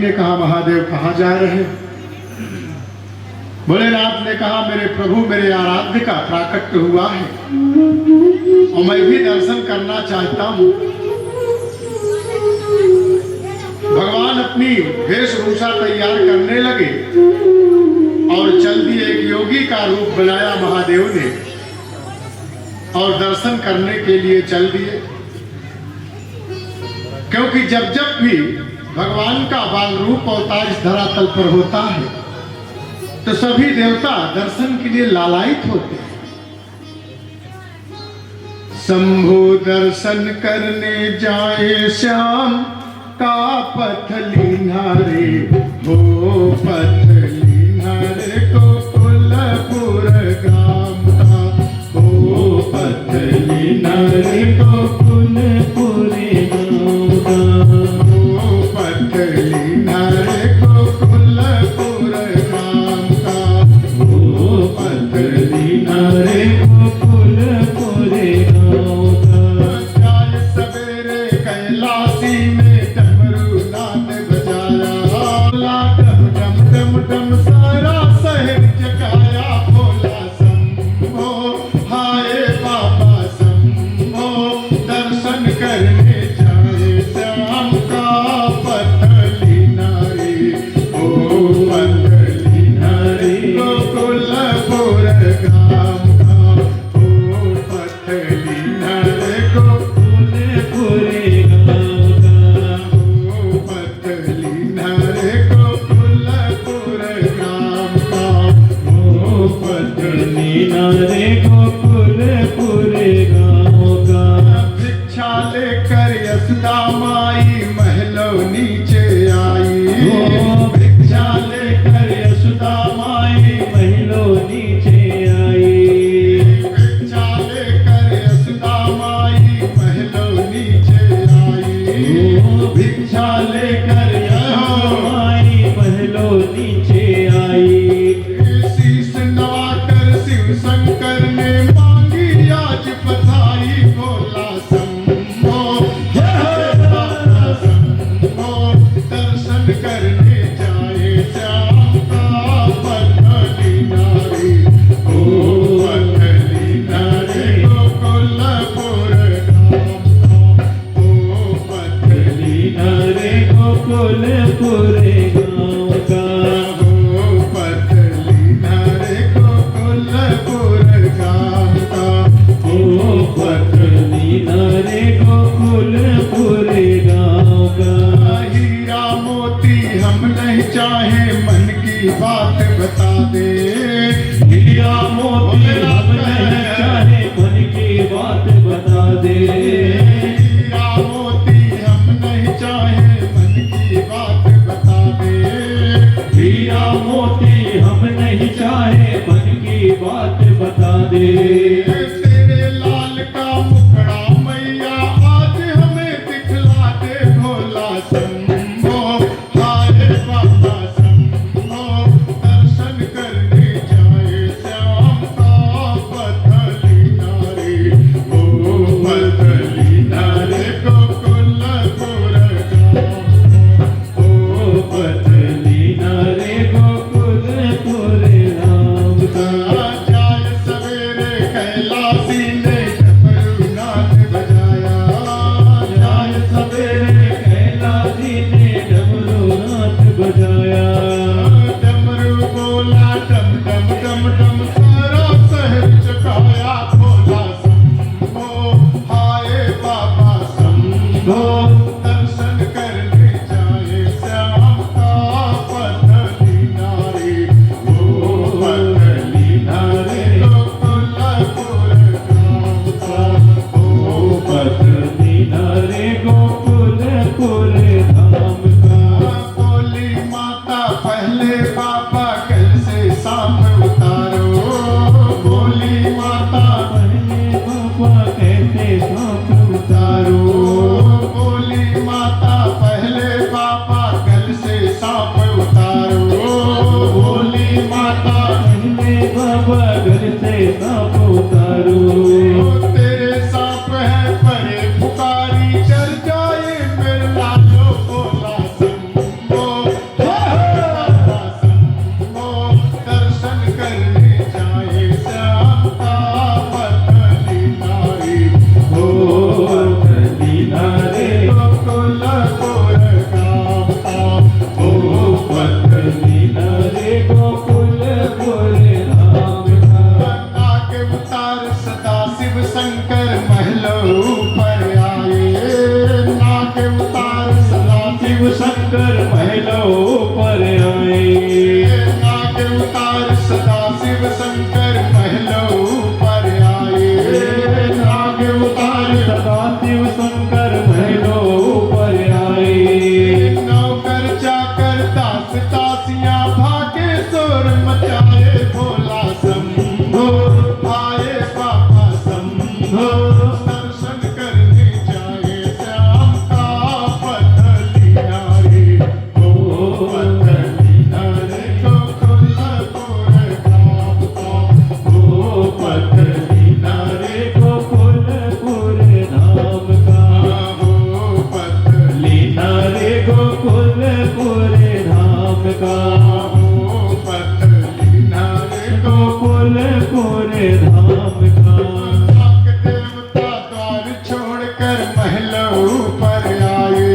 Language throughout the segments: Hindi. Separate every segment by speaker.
Speaker 1: ने कहा महादेव कहाँ जा रहे हो? भोलेनाथ ने कहा मेरे प्रभु मेरे आराध्य का प्राकट्य हुआ है और मैं भी दर्शन करना चाहता हूँ। भगवान अपनी वेशभूषा तैयार करने लगे और चल दिए। एक योगी का रूप बनाया महादेव ने और दर्शन करने के लिए चल दिए। क्योंकि जब जब भी भगवान का बाल रूप अवतार इस धरातल पर होता है तो सभी देवता दर्शन के लिए लालायित होते हैं। शंभु दर्शन करने जाए श्याम का पथलीना रे, हो पथलीना रे गोकुलपुर ग्राम का, हो पथलीना रे गोकुलपुर ग्राम का, हो पथलीना रे गोकुलपुर ग्राम का, हो पथलीना रे गोकुलपुर ग्राम का। जाय सवेरे कैलाशी में डमरू नाद बजाया, डम डम डम डम सारा शहर जगाया। भोला शंभो हाय बाबा शंभो, दर्शन करने जाए श्याम का पथलीना रे, ओ पथलीना रे गोकुलपुर ग्राम का, ओ पथलीना रे गोकुलपुर ग्राम का, ओ पथलीना रे गोकुलपुर ग्राम का, ओ पथलीना रे गोकुलपुर ग्राम का। भिक्षा लेकर यशोदा माई महलों नीचे आई, भिक्षा लेकर यशोदा माई महलों नीचे आई, भिक्षा लेकर यशोदा माई महलों नीचे आई, भिक्षा लेकर यशोदा माई महलों नीचे आई। शीश नवाकर शिव शंकर ने मांगी आज बधाई। भोला शंभो जय बाबा शंभो, दर्शन करने जाए श्याम का पथलीना रे, ओ पथलीना रे गोकुलपुर ग्राम का, ओ पथलीना रे गोकुलपुर ग्राम का, ओ पथलीना रे गोकुलपुर ग्राम का, ओ पथलीना रे गोकुलपुर ग्राम का। हीरा मोती हम नहीं चाहे मन की बात बता दे, हीरा मोती हम नहीं चाहे मन की बात बता दे, हीरा मोती हम नहीं चाहे मन की बात बता दे, हीरा मोती हम नहीं चाहे मन की बात बता दे। तेरे लाल का मुखड़ा मैया आज हमें दिखला दे। भोला शंभो हाय बाबा शंभो, दर्शन करने जाए श्याम का पथलीना रे, ओ पथलीना रे गोकुलपुर ग्राम, ओ पथलीना रे गोकुलपुर ग्राम का। जाय सवेरे कैलाशी ने डमरू नाद बजाया, जाय सवेरे कैलाशी ने डमरू नाद बजाया। डमरू बोला डम डम डम डम सारा शहर जगाया। भोला शंभो हाय बाबा शंभो, दर्शन करने जाए श्याम का पथलीना रे, ओ पथलीना रे गोकुलपुर ग्राम का, ओ पथलीना रे गोकुलपुर धाम का। बोली माता पहले बाबा कल से सांप उतारो, बोली माता पहले बाबा कैसे सांप उतारो, बोली माता पहले बाबा कल से सांप उतारो, बोली माता पहले बाबा घर से सांप उतारो। तेरे सांप है बड़े पुकारी, चढ़ जाए मेरे लालो। भोला शंभो
Speaker 2: गोकुलपुर धाम का,
Speaker 1: पतली नारे
Speaker 2: गोकुलपुर धाम का।
Speaker 1: नाग देवता द्वार छोड़कर महलों पर आए,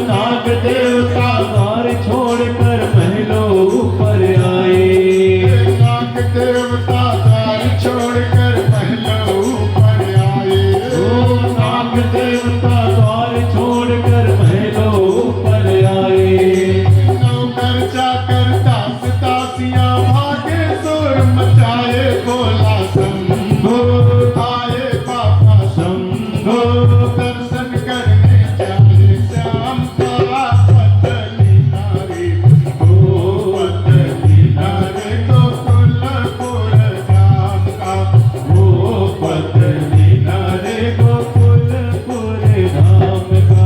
Speaker 2: नाग देवता द्वार छोड़कर महलों पर आए,
Speaker 1: नाग देवता द्वार छोड़कर महलों पर आए,
Speaker 2: नाग देवता द्वार छोड़कर महलों पर आए।
Speaker 1: नौकर चाकर दास दासियां भागे शोर मचाए, बोला शंभो आए बाबा
Speaker 2: शंभो
Speaker 1: दर्शन करने जाए श्याम का पतली नारी, पतली नारी गोकुलपुर धाम का,
Speaker 2: पतली नारे गोकुलपुर धाम का।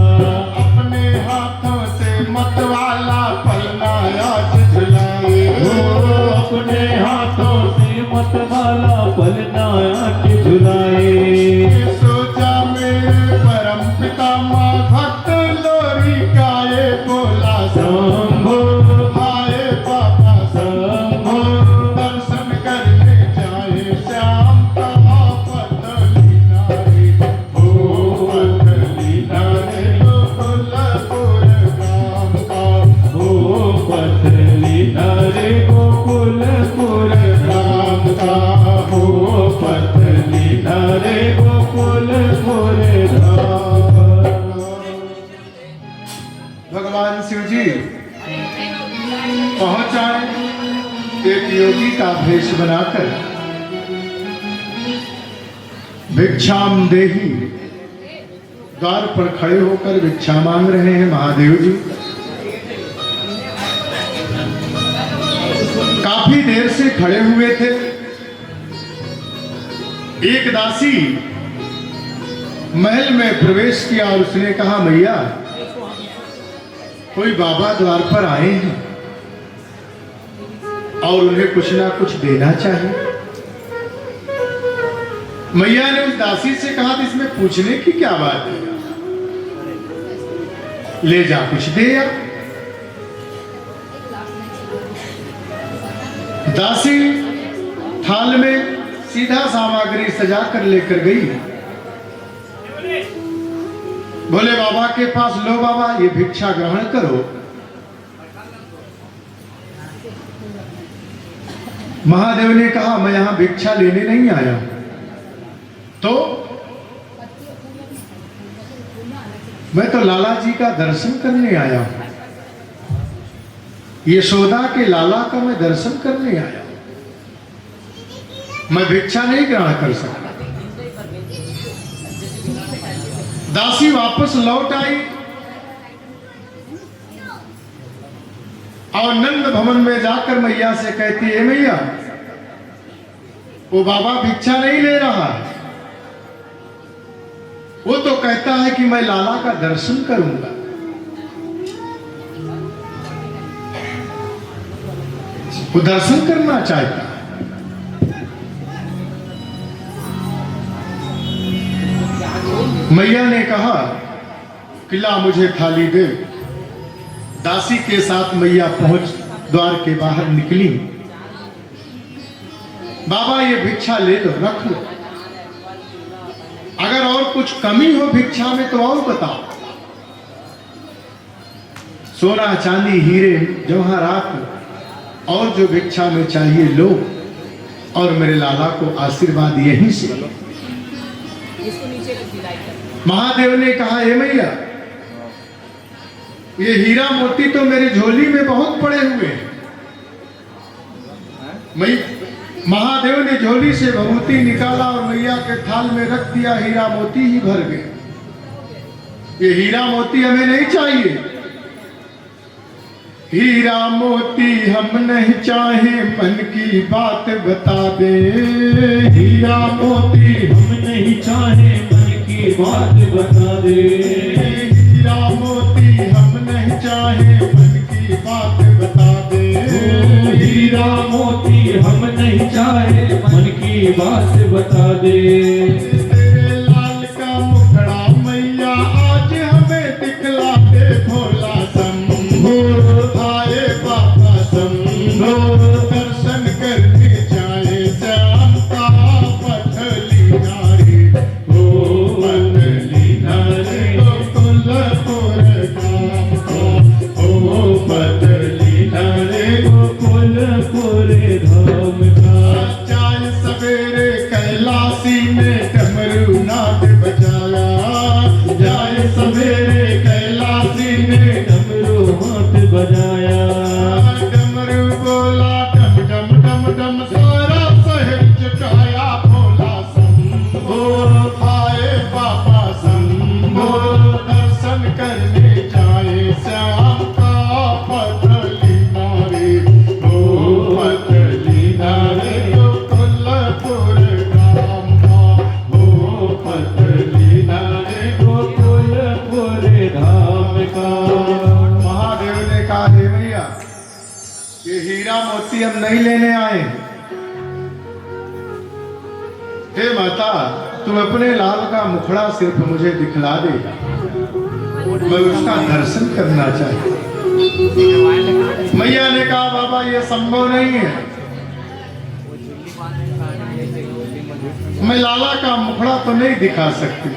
Speaker 1: अपने हाथों से मतवाला पलनाया झुलाए,
Speaker 2: अपने हाथों से मतवाला पलनाया के झुलाए।
Speaker 1: सोचा मेरे परम पिता माँ भक्त लोरी गाए, बोला
Speaker 2: शंभो
Speaker 1: आए बाबा
Speaker 2: शंभो
Speaker 1: दर्शन करने जाए श्याम का पतली नारी, पतली नारी गोकुलपुर धाम का,
Speaker 2: पतली नारे गोकुलपुर
Speaker 1: धाम का
Speaker 2: पतली नारे गोकुलपुर धाम।
Speaker 1: भगवान शिव जी पहुंचाए एक योगी का भेष बनाकर, भिक्षाम देही द्वार पर खड़े होकर भिक्षा मांग रहे हैं महादेव जी। काफी देर से खड़े हुए थे। एक दासी महल में प्रवेश किया और उसने कहा, मैया कोई बाबा द्वार पर आए हैं और उन्हें कुछ ना कुछ देना चाहिए। मैया ने उस दासी से कहा, तो इसमें पूछने की क्या बात है, ले जा कुछ दे या। दासी थाल में सीधा सामग्री सजा कर लेकर गई। बोले बाबा के पास, लो बाबा ये भिक्षा ग्रहण करो। महादेव ने कहा, मैं यहां भिक्षा लेने नहीं आया हूं, तो मैं तो लाला जी का दर्शन करने आया हूं। यशोदा के लाला का मैं दर्शन करने आया हूं, मैं भिक्षा नहीं ग्रहण कर सकता। दासी वापस लौट आई और नंद भवन में जाकर मैया से कहती है, मैया वो बाबा भिक्षा नहीं ले रहा है, वो तो कहता है कि मैं लाला का दर्शन करूंगा। वो दर्शन करना चाहता है। मैया ने कहा कि ला मुझे थाली दे। दासी के साथ मैया पहुंच द्वार के बाहर निकली। बाबा ये भिक्षा ले लो, रख लो, अगर और कुछ कमी हो भिक्षा में तो और बताओ। सोना चांदी हीरे जवाहरात और जो भिक्षा में चाहिए लो, और मेरे लाला को आशीर्वाद यहीं से लो। महादेव ने कहा, हे मैया ये हीरा मोती तो मेरे झोली में बहुत पड़े हुए हैं। महादेव ने झोली से भभूति निकाला और मैया के थाल में रख दिया, हीरा मोती ही भर गए। ये हीरा मोती हमें नहीं चाहिए। हीरा मोती हम नहीं चाहे, मन की बात बता दे।
Speaker 2: हीरा मोती हम नहीं चाहे, मन की बात बता दे।
Speaker 1: हीरा मोती हम नहीं चाहे, मन की बात बता दे।
Speaker 2: हीरा मोती हम नहीं चाहे, मन की बात बता दे।
Speaker 1: तेरे लाल का मुखड़ा मैया आज हमें दिखला दे, भोला शंभो ये हीरा मोती हम नहीं लेने आए। हे माता, तुम अपने लाल का मुखड़ा सिर्फ मुझे दिखला दे, मैं उसका दर्शन करना चाहती। मैया ने कहा बाबा ये संभव नहीं है, मैं लाला का मुखड़ा तो नहीं दिखा सकती।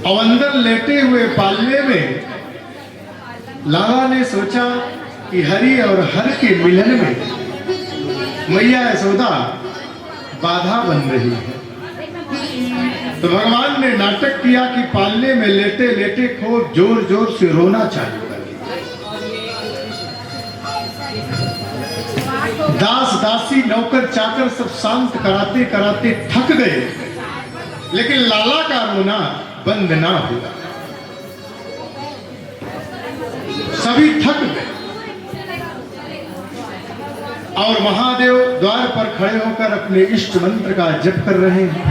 Speaker 1: और अंदर लेटे हुए पालने में लाला ने सोचा कि हरि और हर के मिलन में मैया यशोदा बाधा बन रही है। तो भगवान ने नाटक किया कि पालने में लेटे लेटे खूब जोर जोर से रोना चालू कर दिया। दास दासी नौकर चाकर सब शांत कराते कराते थक गए, लेकिन लाला का रोना बंद ना हुआ। सभी थक गए और महादेव द्वार पर खड़े होकर अपने इष्ट मंत्र का जप कर रहे हैं।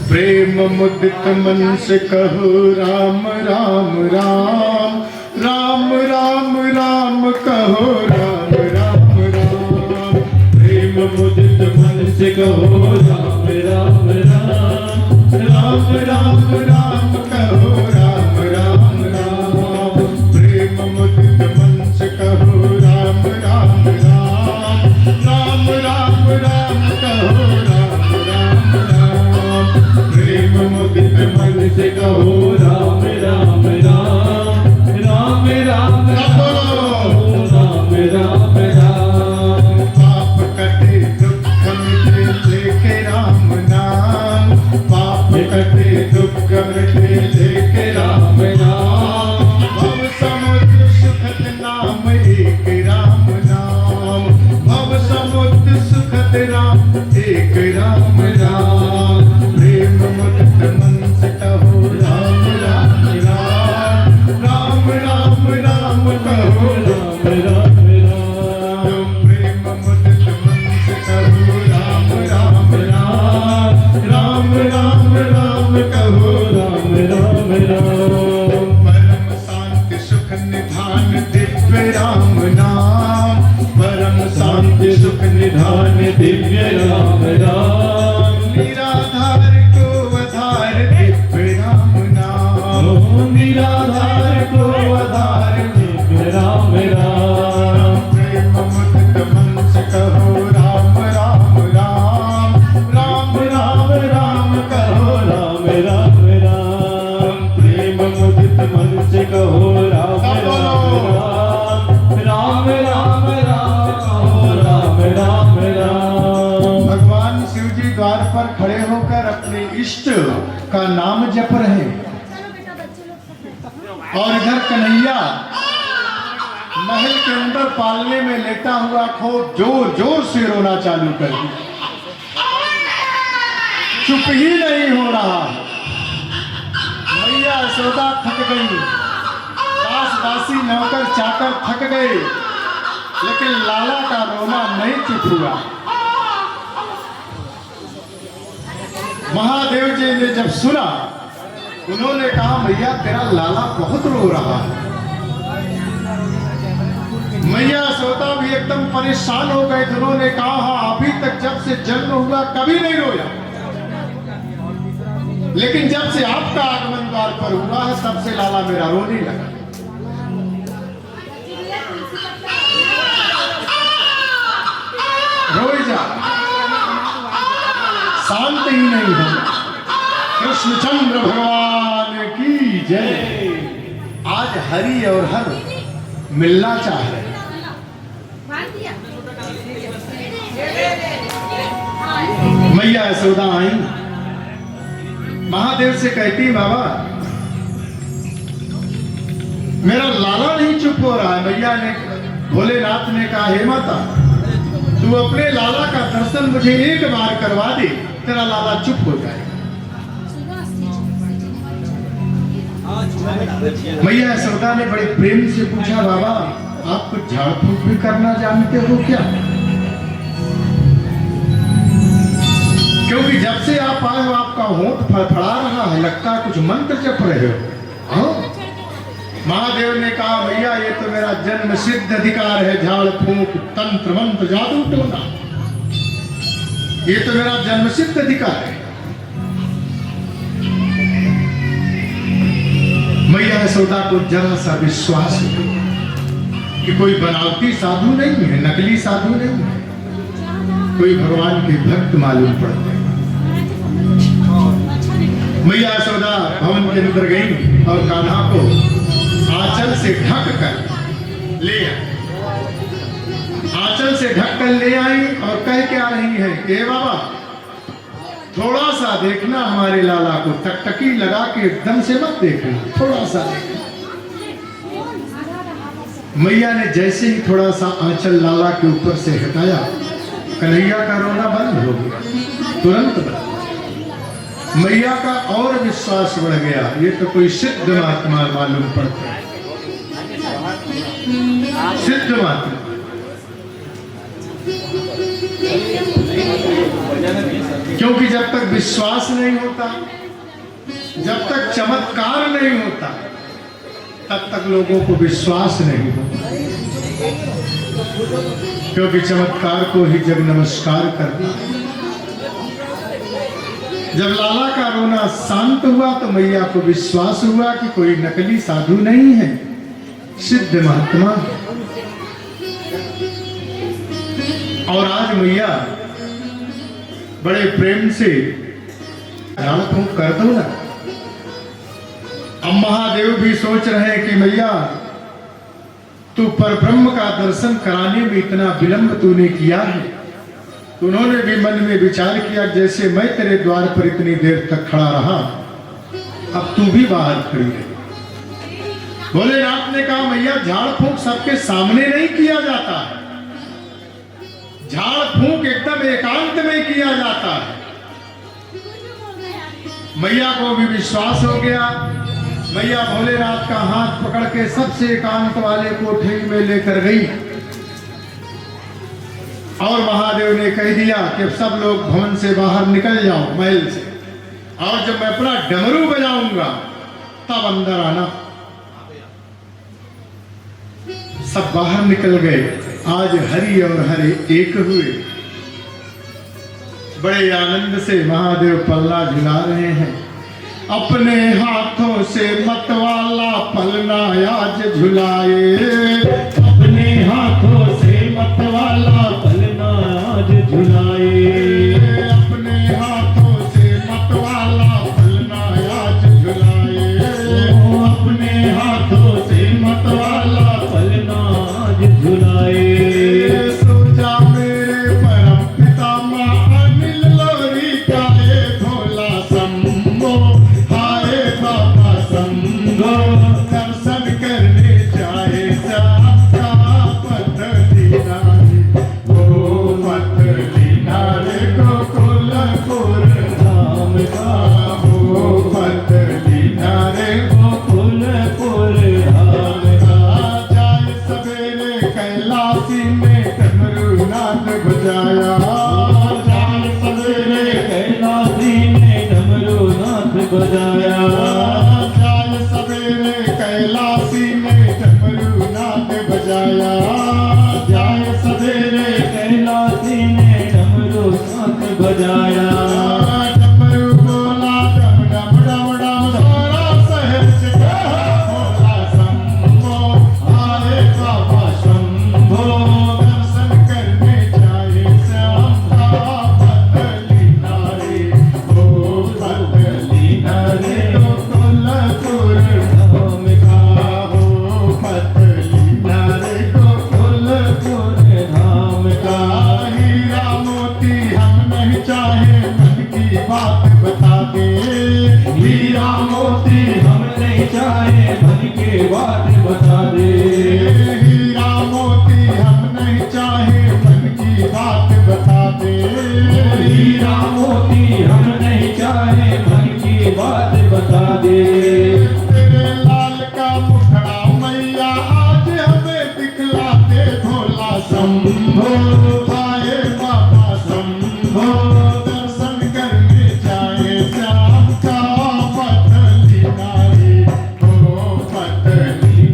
Speaker 1: प्रेम मुदित मन से कहो राम राम राम, राम राम राम कहो राम राम राम।
Speaker 2: प्रेम मुदित मन से कहो राम राम राम,
Speaker 1: राम राम राम कहो राम राम राम। प्रेम मुदित मन से कहो राम राम राम, राम राम राम कहो राम राम राम।
Speaker 2: प्रेम मुदित मन से कहो राम राम राम, राम राम राम राम राम।
Speaker 1: पाप कटे दुख मिटे लेके राम नाम, पाप कटे दुख मिटे लेके राम नाम। भव समुद्र सुखद नाम एक राम नाम, भव समुद्र सुखद राम एक राम नाम। प्रेम मुदित मन से कहो राम राम राम, राम राम राम कहो
Speaker 2: राम राम राम।
Speaker 1: प्रेम मुदित मन से कहो राम राम राम, राम राम राम कहो
Speaker 2: राम राम राम।
Speaker 1: परम शांति सुख निधान दिव्य राम नाम, परम शांति सुख निधान
Speaker 2: दिव्य राम राम।
Speaker 1: निराधार को आधार दिव्य राम नाम,
Speaker 2: निराधार को आधार दिव्य राम राम।
Speaker 1: प्रेम मुदित मन से कहो राम राम राम, राम राम राम कहो
Speaker 2: राम राम राम। प्रेम मुदित मन से कहो राम राम राम, राम राम राम कहो राम राम राम।
Speaker 1: भगवान शिव जी द्वार पर खड़े होकर अपने इष्ट का नाम जप रहे, और इधर कन्हैया महल के अंदर पालने में लेटा हुआ खूब जोर जोर से रोना चालू कर दिया। चुप ही नहीं हो रहा। मैया यशोदा थक गई, दास दासी नौकर चाकर थक गए, लेकिन लाला का रोना नहीं चुप हुआ। महादेव जी ने जब सुना, उन्होंने कहा मैया तेरा लाला बहुत रो रहा है। मैया यशोदा भी एकदम परेशान हो गए। उन्होंने कहा हाँ, अभी तक जब से जन्म हुआ कभी नहीं रोया, लेकिन जब से आपका आगमन द्वार पर हुआ है तब से लाला मेरा रोने लगा। रोई जा, शांत ही नहीं है। कृष्णचंद्र भगवान की जय। आज हरि और हर मिलना चाह रहे हैं। मैया यशोदा आई, महादेव से कहती बाबा मेरा लाला नहीं चुप हो रहा है। मैया ने, भोलेनाथ ने कहा हे माता, तू अपने लाला का दर्शन मुझे एक बार करवा दे, तेरा लाला चुप हो जाएगा। मैया यशोदा ने बड़े प्रेम से पूछा बाबा आप कुछ झाड़ फूक भी करना जानते हो क्या? क्योंकि जब से आप आए हो आपका होंठ फड़फड़ा रहा है, लगता है कुछ मंत्र जप रहे हो। हाँ? महादेव ने कहा भैया ये तो मेरा जन्म सिद्ध अधिकार है, झाड़ फूंक तंत्र मंत्र जादू टोना, ये तो मेरा जन्म सिद्ध अधिकार है। मैया यशोदा को जरा सा विश्वास कि कोई बनावटी साधु नहीं है, नकली साधु नहीं है, कोई भगवान के भक्त मालूम पड़ते हैं। मैया यशोदा भवन के अंदर गई और कान्हा को आंचल से ढक कर ले आई, आंचल से ढक कर ले आई और कह के आ रही है कि बाबा थोड़ा सा देखना हमारे लाला को, टकटकी लगा के एकदम से मत देखना, थोड़ा सा देखना। मैया ने जैसे ही थोड़ा सा आंचल लाला के ऊपर से हटाया, कन्हैया का रोना बंद हो गया, तुरंत बंद। मैया का और विश्वास बढ़ गया, ये तो कोई सिद्ध महात्मा मालूम पड़ता है, सिद्ध महात्मा। क्योंकि जब तक विश्वास नहीं होता, जब तक चमत्कार नहीं होता, तब तक लोगों को विश्वास नहीं होता। क्योंकि चमत्कार को ही जग नमस्कार करता है। जब लाला का रोना शांत हुआ तो मैया को विश्वास हुआ कि कोई नकली साधु नहीं है, सिद्ध महात्मा। और आज मैया बड़े प्रेम से झाड़ फूंक कर दो ना। अब महादेव भी सोच रहे हैं कि मैया तू परब्रह्म का दर्शन कराने में इतना विलंब तूने किया है। तो उन्होंने भी मन में विचार किया, जैसे मैं तेरे द्वार पर इतनी देर तक खड़ा रहा, अब तू भी बाहर खड़ी है। भोलेनाथ ने कहा मैया झाड़ फूंक सबके सामने नहीं किया जाता है, झाड़ फूंक एकदम एकांत में किया जाता है। मैया को भी विश्वास हो गया। मैया भोलेनाथ का हाथ पकड़ के सबसे एकांत वाले कोठरी में लेकर गई और महादेव ने कह दिया कि सब लोग भवन से बाहर निकल जाओ, महल से, और जब मैं अपना डमरू बजाऊंगा तब अंदर आना। सब बाहर निकल गए। आज हरि और हरे एक हुए। बड़े आनंद से महादेव पल्ला झुला रहे हैं। अपने हाथों से मतवाला पलना आज झुलाए, अपने हाथों से मतवाला पलना आज झुलाए, अपने हाथों से मतवाला पलना आज झुलाए, अपने हाथों से मतवाला पलना आज झुलाए। सोचा मेरे परम पितामह अनिल लोरी का हे भोला शंभो, हाय बाबा शंभो, दर्शन करने जाए सबका पतली नारी, वो पतली नारी गोकुलपुर धाम का, वो पतली नारी गोकुलपुर धाम का। जाए सवेरे कैलाशी में डमरू नाद बजाया, जाए सवेरे कैलाशी में डमरू नाद बजाया, जाए सवेरे कैलाशी में डमरू नाद बजाया, जाए सवेरे कैलाशी में डमरू नाद बजाया। डमरू बोला डम डम डम डम, सारा शहर चिल्ला भोला शंभो, हाय बाबा शंभो, दर्शन करने जाए श्याम का पतली नारी, ओ पतली नारी गोकुलपुर धाम का, हो पतली नारी गोकुलपुर धाम का। हीरा मोती हम नहीं चाहे, मन की बात बता दे, हीरा मोती हम नहीं चाहे, मन की बात बता दे, हीरा मोती हम नहीं चाहे, मन की बात बता दे, हीरा मोती हम नहीं चाहे, मन की बात बता दे। तेरे लाल का मुखड़ा मैया आज हमें दिखलाते भोला शंभो, हाय बाबा शंभो, दर्शन करने जाए श्याम का पतली नारी, ओ पतली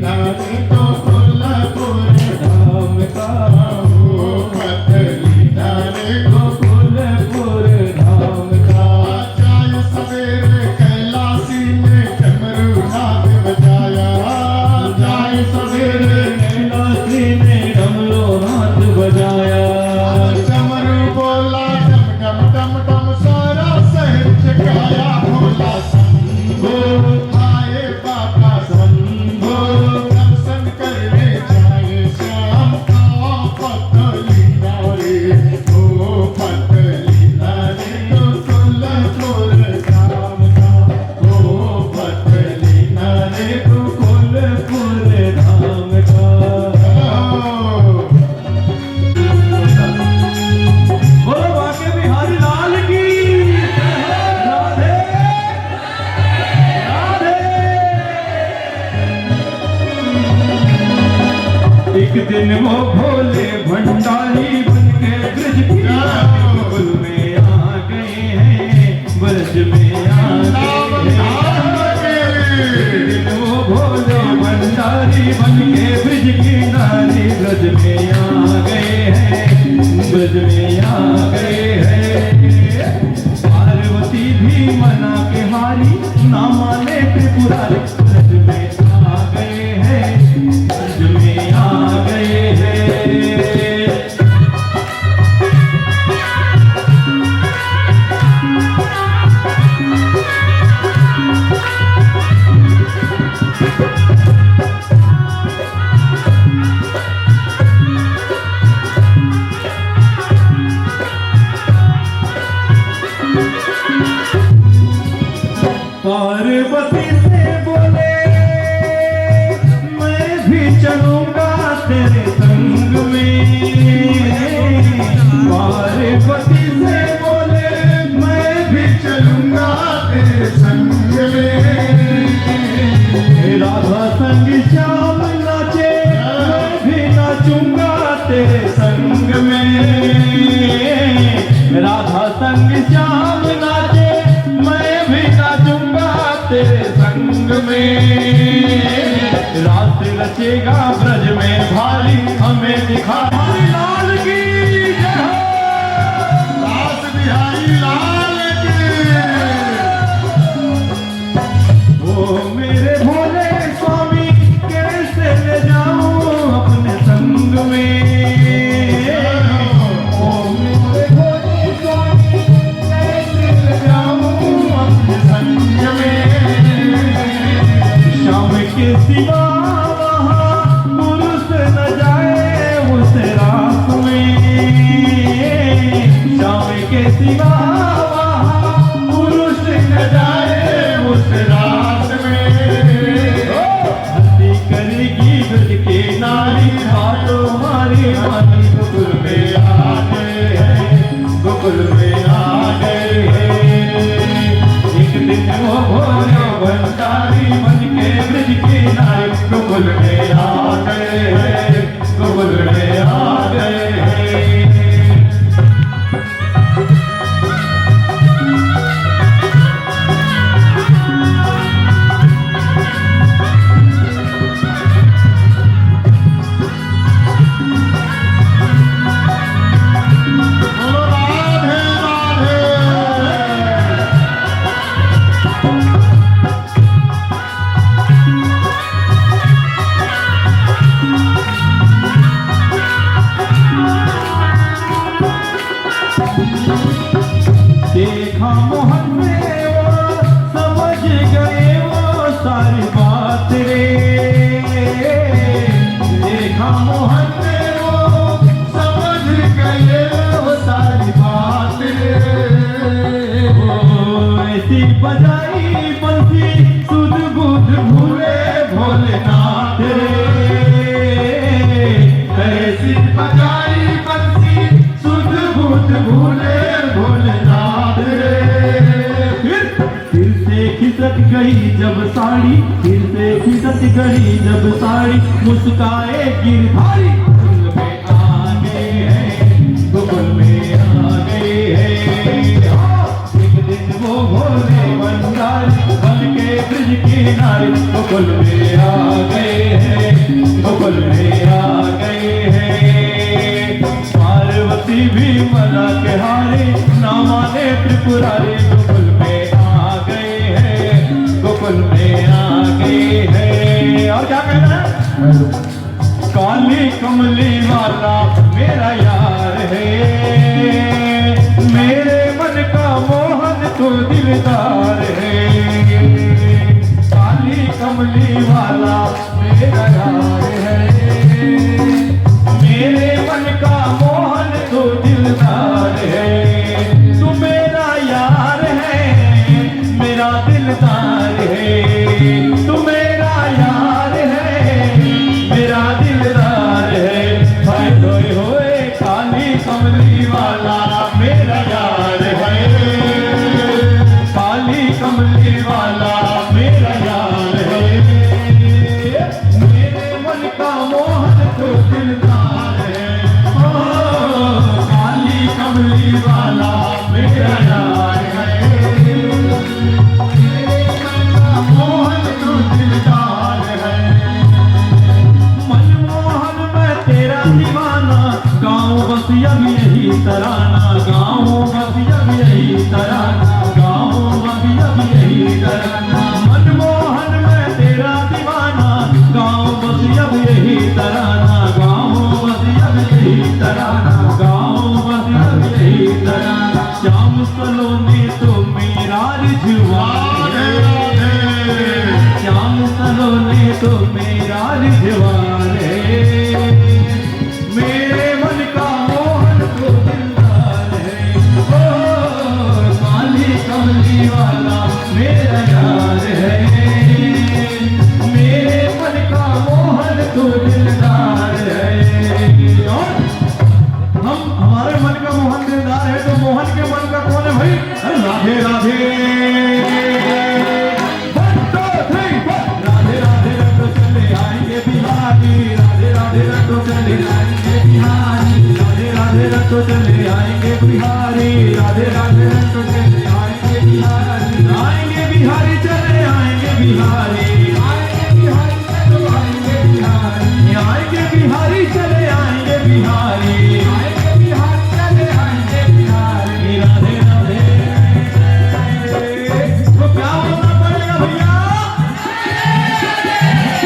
Speaker 2: दिन वो भोले भंडारी बन के ब्रज की गोकुल में आ गए हैं, ब्रज में आ गए हैं। एक दिन वो भोले भंडारी बन के ब्रज की नारी ब्रज में आ गए हैं, ब्रज में आ गए हैं। पार्वती भी मना के हारी, ना माने त्रिपुरारी, ब्रज में आ गए हैं, ब्रज में आ गए हैं। पार्वती से बोले मैं भी चलूंगा तेरे संग में। पार्वती से बोले मैं भी चलूंगा तेरे संग में। राधा संग श्याम नाचे, मैं भी नाचूंगा तेरे संग में। राधा संग श्याम नाचे, मैं भी नाचूंगा तेरे संग में। रात रचेगा ब्रज में भारी, हमें दिखा लाल की जय हो।
Speaker 1: दास बिहारी लाल की।
Speaker 2: ओ मेरे भोले स्वामी, कैसे ले जाऊं अपने संग में। ओ मेरे भोले स्वामी, कैसे ले जाऊं अपने संग में। शाम के सिवा वहाँ पुरुष न जाए उस रात में। शाम के सिवा वहाँ पुरुष न जाए उस रात में। हंसी करेगी ब्रज के नारी, हाथों मारी मानी गोकुल में आ गए हैं, गोकुल में आ गए हैं। एक दिन वो भोले भंडारी बन के ब्रज की नारी गोकुल में आ गए हैं, गोकुल में आ गए हैं।
Speaker 1: बोलो राधे राधे।
Speaker 2: देखा मोहन में वो समझ गए वो सारी बात रे। देखा मोहन में वो समझ गए वो सारी बात रे। वो ऐसी बजाई बंसी सुध बुध भूले भोलेनाथ रे। ऐसी बजाई बंसी सुध बुध भूले भोलेनाथ रे। फिर से खिसक गई जब साड़ी, फिर से खिसक गई जब साड़ी, मुस्काए गिरधारी गोकुल में आ गए हैं, गोकुल में आ गए हैं। एक दिन वो भोले भंडारी बन के ब्रज की नारी गोकुल में आ गए हैं, गोकुल में आ गए हैं। पार्वती भी मना के हारे, ना माने त्रिपुरारी गोकुल में आ गए हैं, गोकुल में आ गए हैं। और क्या कहना है? काली कमली वाला मेरा यार है, मेरे मन का मोहन तो दिलदार है। काली कमली वाला मेरा यार है, मेरे मन का मोहन तो दिलदार है। तू मेरा यार है, मेरा दिलदार है। तू मेरा यार है, मेरा दिलदार है। भाई धोए होए काली कमली वाला मेरा यार है, काली कमली वाला मेरा यार है। मेरे मन का मोहन तो दिल तो मेरा रिझवान है, मेरे मन का मोहन तो दिलदार है। ओ काली कमली वाला मेरा यार है, मेरे मन का मोहन तो दिलदार है। और हमारे मन का मोहन दिलदार है तो मोहन के मन का कौन है भाई? अरे राधे राधे राधे राधे रटो चले आएंगे बिहारी, राधे राधे रटो चले आएंगे बिहारी, राधे राधे रटो चले आएंगे बिहारी, राधे राधे रटो चले आएंगे बिहारी, आएंगे बिहारी चले आएंगे बिहारी, आएंगे बिहारी चलो आएंगे बिहारी, आएंगे बिहारी चले आएंगे बिहारी, आएंगे बिहारी चले आएंगे बिहारी। राधे राधे तो क्या बोलना पड़ेगा भैया?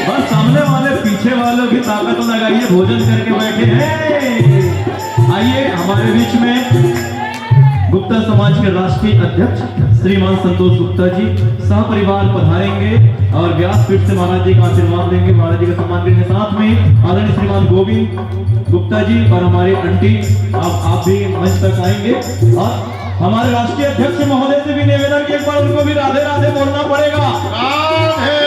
Speaker 2: बस सामने वाले पीछे वालों की ताकत लगाइए, भोजन करके बैठे हैं। आइए हमारे बीच में गुप्ता समाज के राष्ट्रीय अध्यक्ष श्रीमान संतोष गुप्ता जी सह परिवार पधारेंगे और व्यासपीठ से महाराज जी का आशीर्वाद लेंगे, महाराज जी का सम्मान करेंगे। साथ में आदरणीय श्रीमान गोविंद गुप्ता जी और हमारे आंटी आप भी मंच तक आएंगे। और हमारे राष्ट्रीय अध्यक्ष महोदय से भी निवेदन कि एक बार उनको भी राधे राधे बोलना पड़ेगा।
Speaker 1: राधे